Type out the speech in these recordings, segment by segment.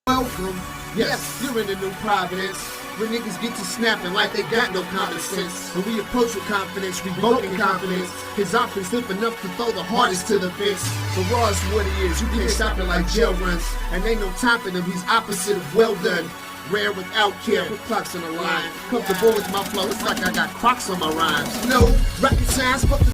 Welcome. Yes, you're in the new Providence. Where niggas get to snapping like they got no common sense. When we approach with confidence, revoking confidence. His offense slip enough to throw the hardest to the fence. The raw is what he is. You can't stop it like jail runs. And ain't no topping him. He's opposite of well done. Rare without care, put clocks on the line. Comfortable with my flow, it's like I got Crocs on my rhymes. No rocket science, but the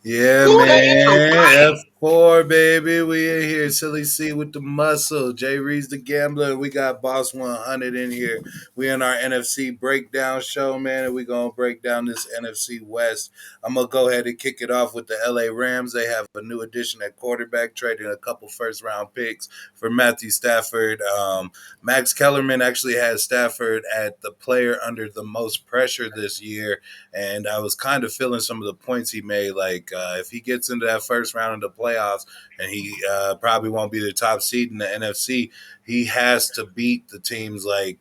Yeah, Ooh, that intro man. fire. F4, baby. We in here. Silly C with the muscle. Jay Reed's the gambler. We got Boss 100 in here. We in our NFC breakdown show, man, and we going to break down this NFC West. I'm going to go ahead and kick it off with the LA Rams. They have a new addition at quarterback, trading a couple first-round picks for Matthew Stafford. Max Kellerman actually had Stafford at the player under the most pressure this year, and I was kind of feeling some of the points he made. Like if he gets into that first round of the playoffs, and he probably won't be the top seed in the NFC, he has to beat the teams like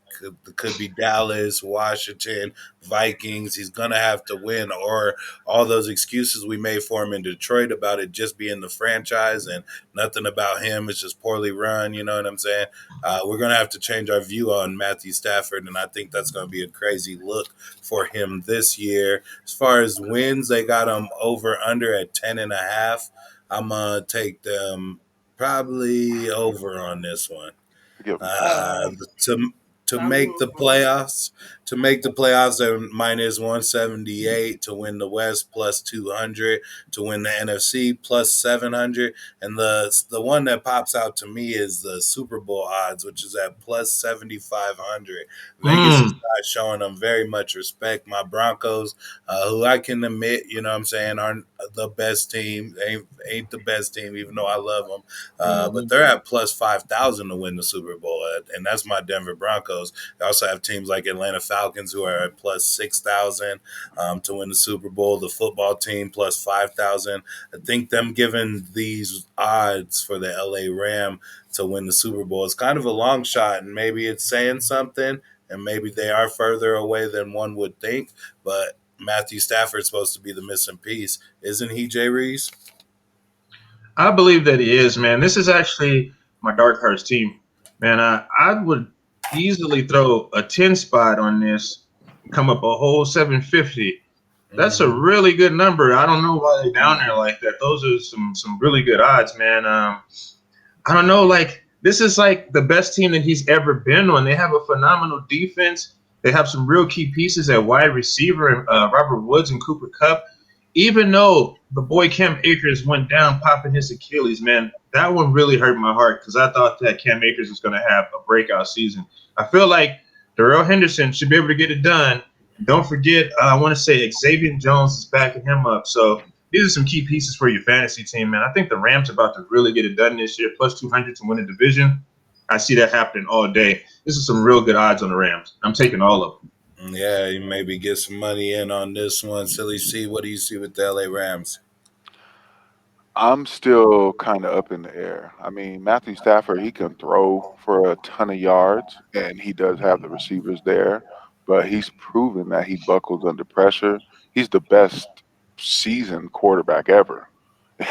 could be Dallas, Washington, Vikings. He's gonna have to win, or all those excuses we made for him in Detroit about it just being the franchise and nothing about him. It's just poorly run. You know what I'm saying? We're gonna have to change our view on Matthew Stafford, and I think that's gonna be a crazy look for him this year. As far as wins, they got him over under at 10.5. I'm gonna take them probably over on this one. Give him 10. Uh, to to I'm make the playoffs, they're minus 178 to win the West, plus 200 to win the NFC, plus 700, and the one that pops out to me is the Super Bowl odds, which is at plus 7,500. Vegas is not showing them very much respect. My Broncos, who I can admit, you know what I'm saying, aren't the best team, ain't the best team, even though I love them. But they're at plus 5,000 to win the Super Bowl, and that's my Denver Broncos. They also have teams like Atlanta Falcons who are at plus 6,000 to win the Super Bowl. The football team plus 5,000. I think them giving these odds for the LA Ram to win the Super Bowl is kind of a long shot, and maybe it's saying something, and maybe they are further away than one would think. But Matthew Stafford's supposed to be the missing piece, isn't he, Jay Reese? I believe that he is, man. This is actually my dark horse team, man. I would easily throw a 10 spot on this, come up a whole 750. That's a really good number. I don't know why they're down there like that. Those are some really good odds, man. I don't know, like this is like the best team that he's ever been on. They have a phenomenal defense. They have some real key pieces at wide receiver and Robert Woods and Cooper Kupp. Even though the boy Cam Akers went down popping his Achilles, man, that one really hurt my heart because I thought that Cam Akers was going to have a breakout season. I feel like Darrell Henderson should be able to get it done. Don't forget, I want to say Xavier Jones is backing him up. So these are some key pieces for your fantasy team, man. I think the Rams are about to really get it done this year, plus 200 to win the division. I see that happening all day. This is some real good odds on the Rams. I'm taking all of them. Yeah, you maybe get some money in on this one. Silly C, what do you see with the LA Rams? I'm still kind of up in the air. I mean, Matthew Stafford, he can throw for a ton of yards, and he does have the receivers there, but he's proven that he buckles under pressure. He's the best seasoned quarterback ever.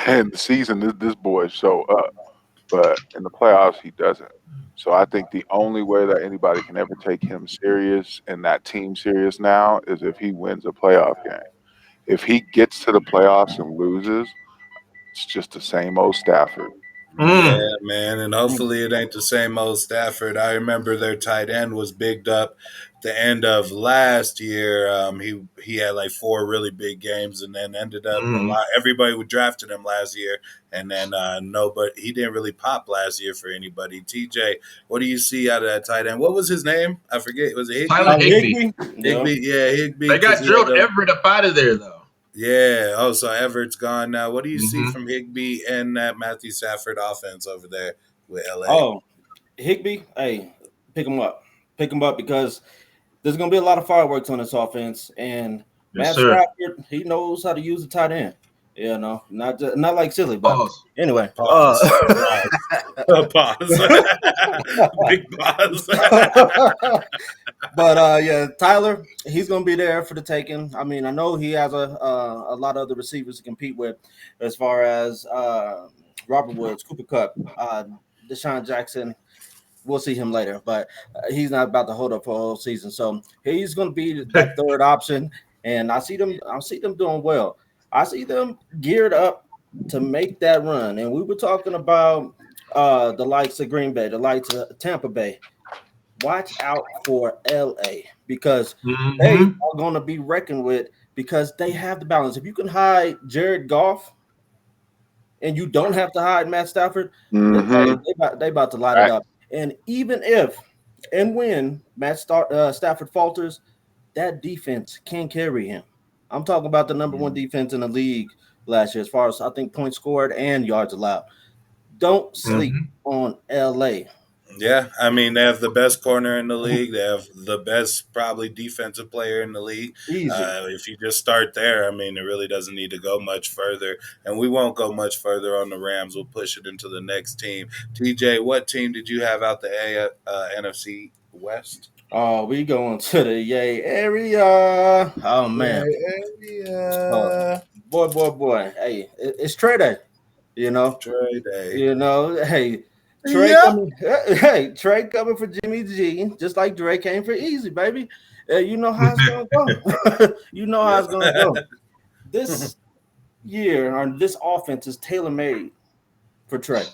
And the season, this boy show up, but in the playoffs, he doesn't. So I think the only way that anybody can ever take him serious and that team serious now is if he wins a playoff game. If he gets to the playoffs and loses, it's just the same old Stafford. Yeah, Mm. man, and hopefully it ain't the same old Stafford. I remember their tight end was bigged up the end of last year. He had like four really big games, and then ended up a Mm. lot. Everybody would drafted him last year, and then no, but he didn't really pop last year for anybody. TJ, what do you see out of that tight end? What was his name? I forget. Was it Tyler Higby? Higbee. Higby. Yeah. Higby, yeah, Higby, They because got he had Gerald those. Everett up out of there, though. Yeah. Oh, so Everett's gone now. What do you see Mm-hmm. from Higby and that Matthew Stafford offense over there with LA? Oh, Higby, hey, pick him up. Pick him up because there's going to be a lot of fireworks on this offense. And Yes, Matt sir. Stafford, he knows how to use the tight end. You know, not like silly, but Pause. anyway. Pause. Pause. Big pause. But yeah, Tyler, he's gonna be there for the taking. I mean, I know he has a lot of other receivers to compete with, as far as Robert Woods, Cooper Kupp. Deshaun Jackson, we'll see him later, but he's not about to hold up for a whole season. So he's going to be that third option, and I see them. Doing well. I see them geared up to make that run. And we were talking about the likes of Green Bay, the likes of Tampa Bay. Watch out for LA because they Mm-hmm. are going to be reckoned with because they have the balance. If you can hide Jared Goff and you don't have to hide Matt Stafford, then hey, Mm-hmm. they about to light it up. And even if and when Stafford falters, that defense can carry him. I'm talking about the number one defense in the league last year, as far as I think points scored and yards allowed. Don't sleep Mm-hmm. on LA. Yeah, I mean they have the best corner in the league. They have the best probably defensive player in the league. Easy. If you just start there, I mean it really doesn't need to go much further, and we won't go much further on the Rams. We'll push it into the next team. TJ, what team did you have out the NFC West? Oh, we going to the Yay area. Oh man. Uh, Area boy. Hey, it's Trey Day. You know, Troy Day. Hey, Trey Yep. coming. Hey, Trey coming for Jimmy G, just like Dre came for Easy, baby. You know how it's gonna go. You know how Yep. it's gonna go. This year, or this offense is tailor made for Trey.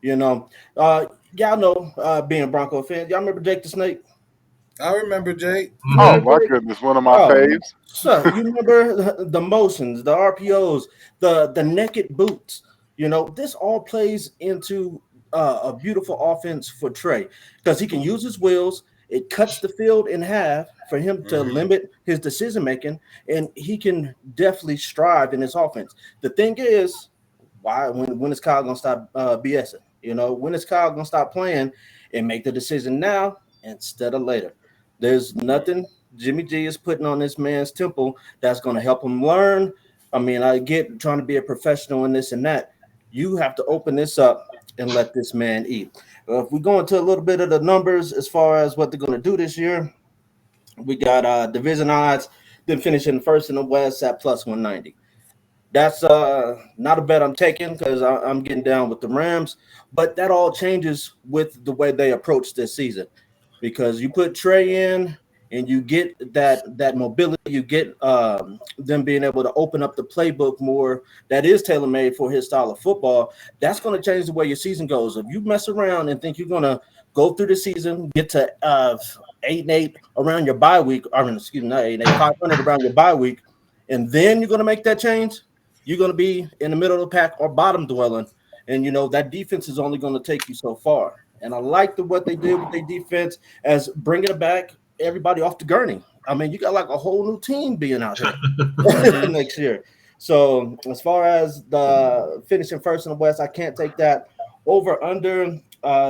You know, y'all know, being a Bronco fan, y'all remember Jake the Snake? I remember Jake. You Oh remember Mm-hmm. my Jake? goodness, one of my Oh, faves. so you remember the motions, the RPOs, the naked boots. You know, this all plays into a beautiful offense for Trey because he can use his wheels. It cuts the field in half for him to Mhm. limit his decision making, and he can definitely strive in his offense. The thing is, why when is Kyle gonna stop BSing? You know, when is Kyle gonna stop playing and make the decision now instead of later? There's nothing Jimmy G is putting on this man's temple that's going to help him learn. I mean, I get trying to be a professional in this and that. You have to open this up and let this man eat. If we go into a little bit of the numbers as far as what they're going to do this year, we got division odds, then finishing first in the West at plus 190. That's not a bet I'm taking because I'm getting down with the Rams, but that all changes with the way they approach this season because you put Trey in and you get that mobility, you get them being able to open up the playbook more that is tailor made for his style of football. That's going to change the way your season goes. If you mess around and think you're going to go through the season, get to 8-8 around your bye week, I mean, excuse me, not 8-8, 500 around your bye week, and then you're going to make that change, you're going to be in the middle of the pack or bottom dwelling. And, you know, that defense is only going to take you so far. And I like what they did with their defense as bringing it back everybody off the gurney. I mean, you got like a whole new team being out there Mhm. next year. So as far as the finishing first in the West, I can't take that over under.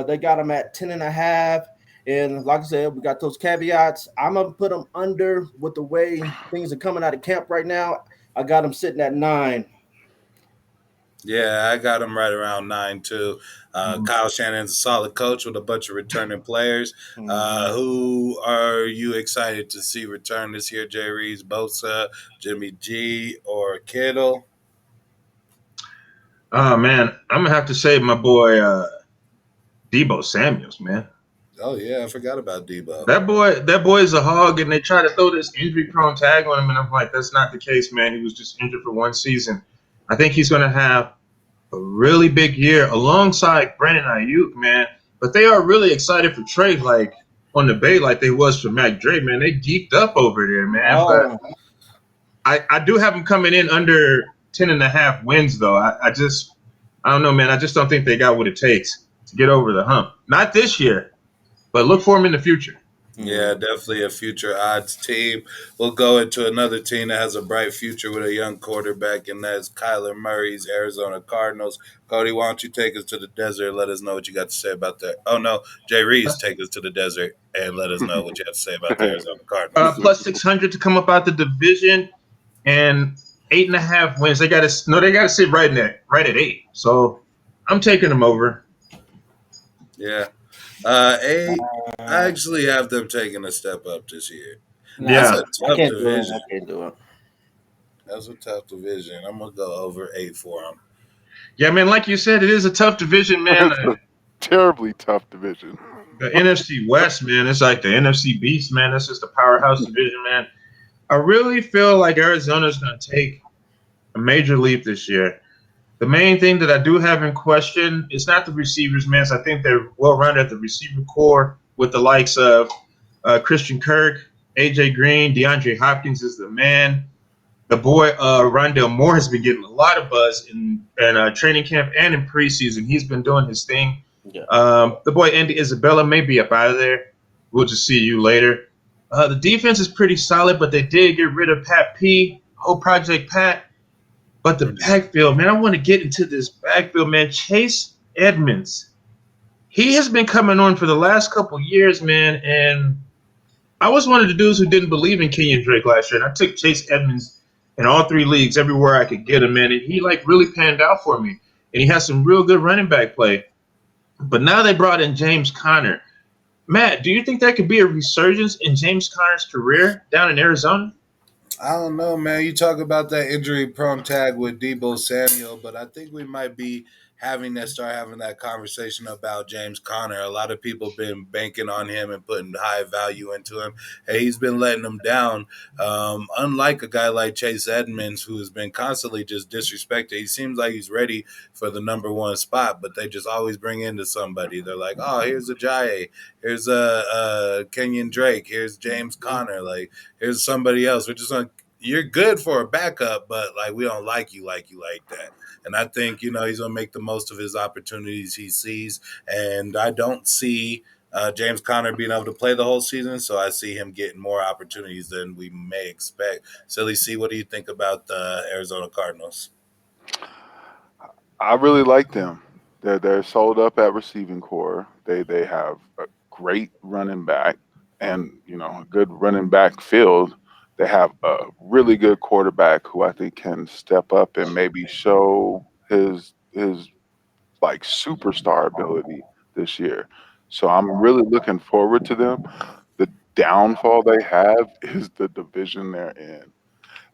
They got them at 10.5. And like I said, we got those caveats. I'm gonna put them under with the way things are coming out of camp right now. I got them sitting at 9. Yeah, I got him right around 9 too. Kyle Shannon's a solid coach with a bunch of returning players. Mhm. Who are you excited to see return this year? Jay Reeves, Bosa, Jimmy G, or Kittle? Oh man, I'm gonna have to say my boy Debo Samuels, man. Oh yeah, I forgot about Debo. That boy is a hog, and they try to throw this injury-prone tag on him, and I'm like, that's not the case, man. He was just injured for one season. I think he's gonna have a really big year alongside Brandon Ayuk, man. But they are really excited for Trey, like on the Bay, like they was for Mac Dre, man. They geeked up over there, man. But Oh, I do have them coming in under 10.5 wins, though. I don't know, man. I just don't think they got what it takes to get over the hump. Not this year, but look for them in the future. Yeah, mm. definitely a future odds team. We'll go into another team that has a bright future with a young quarterback, and that's Kyler Murray's Arizona Cardinals. Cody, why don't you take us to the desert and let us know what you got to say about that? Oh, no, Jay Reeves, take us to the desert and let us know what you have to say about the Arizona Cardinals. Plus 600 to come up out the division, and 8.5 wins. They got to sit right at 8. So I'm taking them over. Yeah. 8, I actually have them taking a step up this year. That's Nah, Yeah. a I tough can't do it. division. I can't do it. That's a tough division. I'm going to go over 8 for them. Yeah, man, like you said, it is a tough division, man. Terribly tough division. The NFC West, man, it's like the NFC Beast, man. That's just a powerhouse division, man. I really feel like Arizona's going to take a major leap this year. The main thing that I do have in question is not the receivers, man. So I think they're well rounded at the receiver core with the likes of Christian Kirk, AJ Green, DeAndre Hopkins is the man. The boy Rondell Moore has been getting a lot of buzz in training camp and in preseason. He's been doing his thing. Yeah. The boy Andy Isabella may be up out of there. We'll just see you later. The defense is pretty solid, but they did get rid of Pat P, whole Project Pat. But the backfield, man, I want to get into this backfield, man. Chase Edmonds, he has been coming on for the last couple years, man. And I was one of the dudes who didn't believe in Kenyon Drake last year. And I took Chase Edmonds in all three leagues, everywhere I could get him, man. And he, like, really panned out for me. And he has some real good running back play. But now they brought in James Conner. Matt, do you think that could be a resurgence in James Conner's career down in Arizona? I don't know, man. You talk about that injury prone tag with Debo Samuel, but I think we might be start having that conversation about James Conner. A lot of people have been banking on him and putting high value into him. Hey, he's been letting them down. Unlike a guy like Chase Edmonds, who has been constantly just disrespected. He seems like he's ready for the number one spot, but they just always bring into somebody. They're like, oh, here's a Jai, here's a Kenyon Drake, here's James Conner, like here's somebody else. We're just on. You're good for a backup, but like we don't like you like that. And I think he's gonna make the most of his opportunities he sees. And I don't see James Conner being able to play the whole season, so I see him getting more opportunities than we may expect. Silly C, what do you think about the Arizona Cardinals? I really like them. They're sold up at receiving core. They have a great running back and a good running back field. They have a really good quarterback who I think can step up and maybe show his like superstar ability this year. So I'm really looking forward to them. The downfall they have is the division they're in.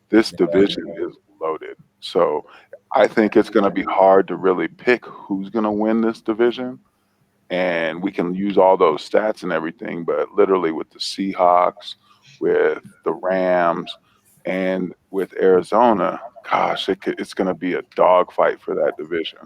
This division is loaded. So I think it's going to be hard to really pick who's going to win this division. And we can use all those stats and everything, but literally with the Seahawks, with the Rams, and with Arizona, gosh, it's going to be a dogfight for that division.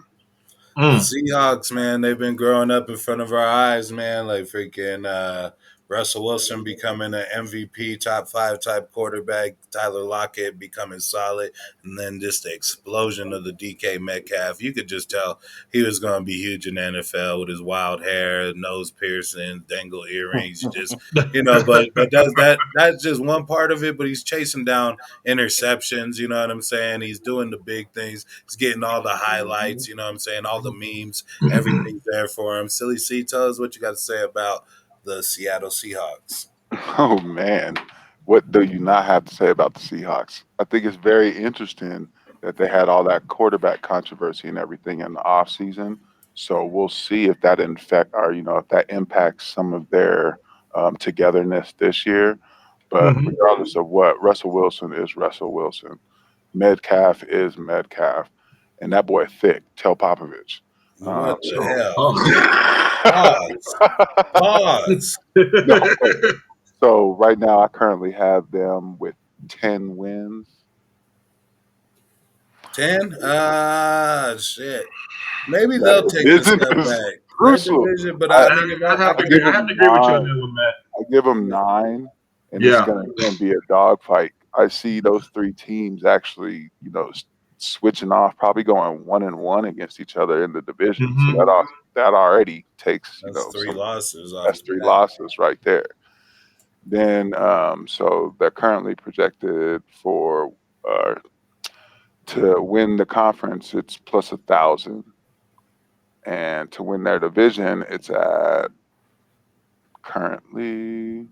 The Mm. Seahawks, man, they've been growing up in front of our eyes, man. Like freaking Russell Wilson becoming an MVP, top 5 type quarterback, Tyler Lockett becoming solid, and then just the explosion of the DK Metcalf. You could just tell he was going to be huge in the NFL with his wild hair, nose piercings, dangle earrings, just But that's just one part of it. But he's chasing down interceptions. You know what I'm saying? He's doing the big things. He's getting all the highlights. You know what I'm saying? All the memes, everything's there for him. Silly C, tell us what you got to say about the Seattle Seahawks. Oh man, what do you not have to say about the Seahawks? I think it's very interesting that they had all that quarterback controversy and everything in the offseason. So we'll see if that if that impacts some of their togetherness this year. But Mhm. regardless of what, Russell Wilson is Russell Wilson. Metcalf is Metcalf, and that boy thick. Tell Popovich. What the So Pause. hell? Pause. no, so right now, I currently have them with 10 wins. 10? Shit. Maybe That they'll take a division step is back. Their crucial. division, but I I, think if I'd I have I to could agree. give I have them to agree with you on 9. that one, Matt. I give them 9, and it's Yeah. going to again be a dogfight. I see those 3 teams actually, switching off, probably going 1-1 against each other in the division. So Hmm. that already takes, that's 3 some. losses off That's the 3 bat. losses right there. Then, so they're currently projected for uh, to win the conference. It's plus 1,000, and to win their division, it's at currently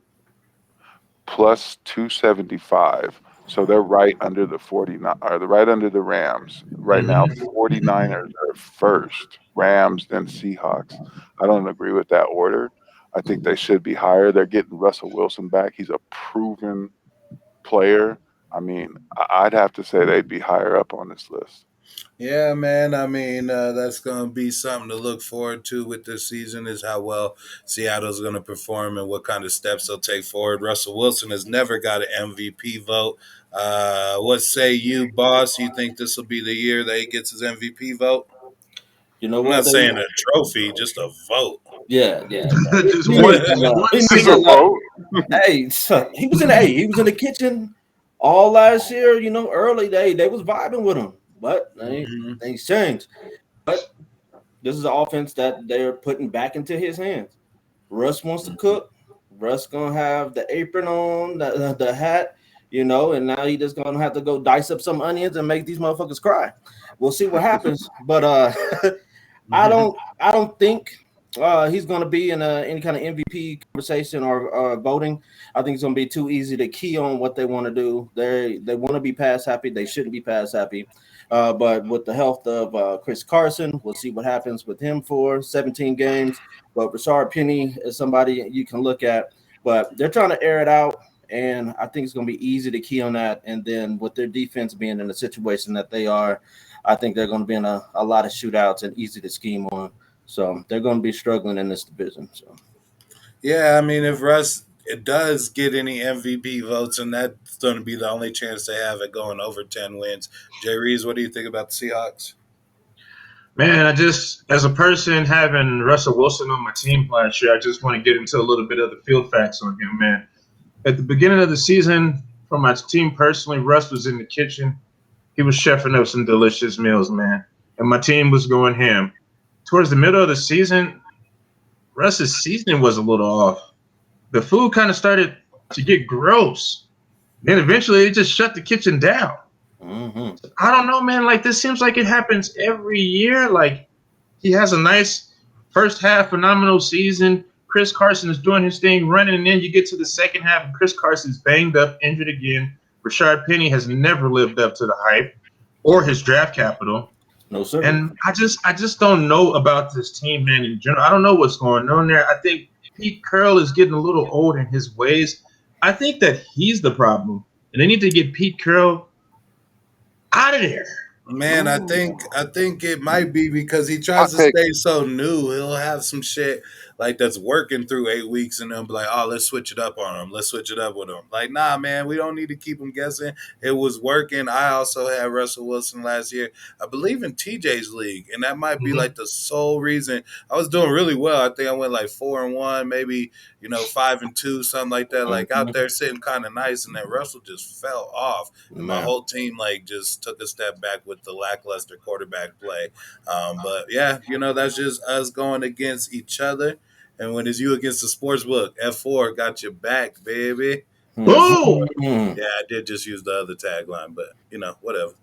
plus 275. So they're right under the 49, or they're right under the Rams right now. Hmm. 49ers are first, Rams, then Seahawks. I don't agree with that order. I think they should be higher. They're getting Russell Wilson back. He's a proven player. I mean, I'd have to say they'd be higher up on this list. Yeah, man. I mean, that's going to be something to look forward to with this season is how well Seattle's going to perform and what kind of steps they'll take forward. Russell Wilson has never got an MVP vote. What say you, boss? You think this will be the year that he gets his MVP vote? You know I'm what? not saying a trophy, just a vote. Yeah. just He one needs to, one he needs Just to a single. vote. hey, son, he was in the kitchen all last year, early they was vibing with him, but Mhm. things changed. But this is an offense that they're putting back into his hands. Russ wants to cook. Russ gonna have the apron on, the hat, and now he just gonna have to go dice up some onions and make these motherfuckers cry. We'll see what happens, but I don't think he's going to be in any kind of MVP conversation or voting. I think it's going to be too easy to key on what they want to do. They want to be pass happy. They shouldn't be pass happy. But with the health of Chris Carson, we'll see what happens with him for 17 games. But Rashard Penny is somebody you can look at. But they're trying to air it out. And I think it's going to be easy to key on that. And then with their defense being in the situation that they are, I think they're going to be in a lot of shootouts and easy to scheme on. So they're going to be struggling in this division. So Yeah, I mean, if Russ it does get any MVP votes, and that's going to be the only chance they have at going over 10 wins. Jay Reeves, what do you think about the Seahawks? Man, I just, as a person having Russell Wilson on my team last year, I just want to get into a little bit of the field facts on him, man. At the beginning of the season, for my team personally, Russ was in the kitchen. He was chefing up some delicious meals, man. And my team was going ham. Towards the middle of the season, Russ's seasoning was a little off. The food kind of started to get gross. Then eventually it just shut the kitchen down. mm-hmm. I don't know, man. Like this seems like it happens every year. Like he has a nice first half, phenomenal season. Chris Carson is doing his thing, running, and then you get to the second half, and Chris Carson's banged up, injured again. Rashard Penny has never lived up to the hype or his draft capital. No, sir. And I just don't know about this team, man, in general. I don't know what's going on there. I think Pete Carroll is getting a little old in his ways. I think that he's the problem. And they need to get Pete Carroll out of there. Man, I think it might be because he Hot tries to take. stay so new. He'll have some shit like that's working through 8 weeks, and they'll be like, "Oh, let's switch it up on him. Let's switch it up with him." Like, nah, man, we don't need to keep him guessing. It was working. I also had Russell Wilson last year. I believe in TJ's league, and that might be Mhm. like the sole reason I was doing really well. I think I went like 4-1, maybe 5-2, something like that. Like out Mm-hmm. there sitting kind of nice, and then Russell just fell off and my Man. whole team like just took a step back with the lackluster quarterback play. But yeah, that's just us going against each other. And when it's you against the sports book, F4 got your back, baby. Boom! Yeah, I did just use the other tagline, but whatever.